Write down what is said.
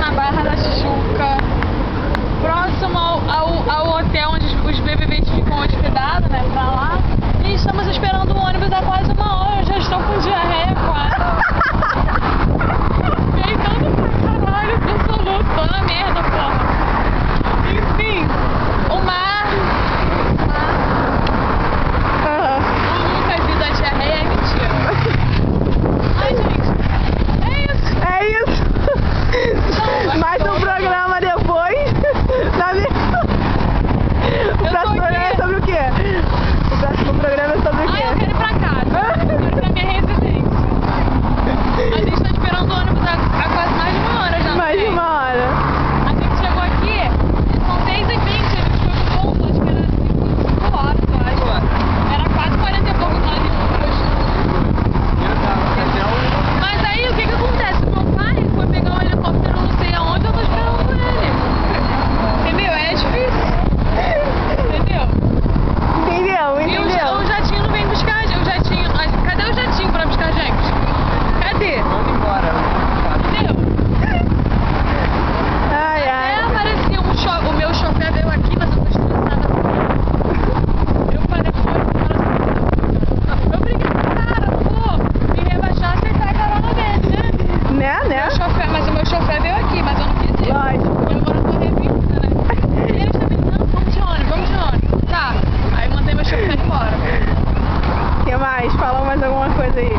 na Barra da Tijuca, próximo ao hotel onde os BBBs ficam hospedados, né, pra lá. E estamos esperando o ônibus há quase 1 hora, já estou com diarreia quase. Peitando pra caralho, absoluto, tô na merda, porra. Enfim, o mar. Eu nunca vi da diarreia, é mentira. Ai, gente, é isso. É isso. Não, Mais um programa depois. O próximo programa é sobre o quê? O próximo programa é sobre o quê? Ah, eu quero ir pra casa. Eu quero ir pra minha residência. A gente tá esperando o ônibus há quase mais de 1 hora já. Mais de 1 hora. A gente chegou aqui, são 10h20, a gente foi pro ponto, acho que era 5 horas, eu acho. Era quase 40 e pouco nós Mas aí, o que que acontece? Meu pai foi pegar um helicóptero não sei aonde, eu tô esperando ele. Entendeu? É difícil. Entendeu? Entendeu? E Entendeu? o jatinho não vem buscar, o jatinho... Cadê o jatinho pra buscar a gente? Cadê? Vamos embora. Entendeu? Ai, ai. Até apareceu o meu chofer veio aqui, mas eu tô estressada. Eu parei de eu briguei com o cara, pô, me rebaixar, aceitar a carona dele, né? Né? Mas o meu chofer veio aqui, mas eu não quis ir. Lógico. E agora eu tô revista, né? E eles também, não, vamos de ônibus. Tá, aí mandei meu chofer embora. O que mais? Fala mais alguma coisa aí.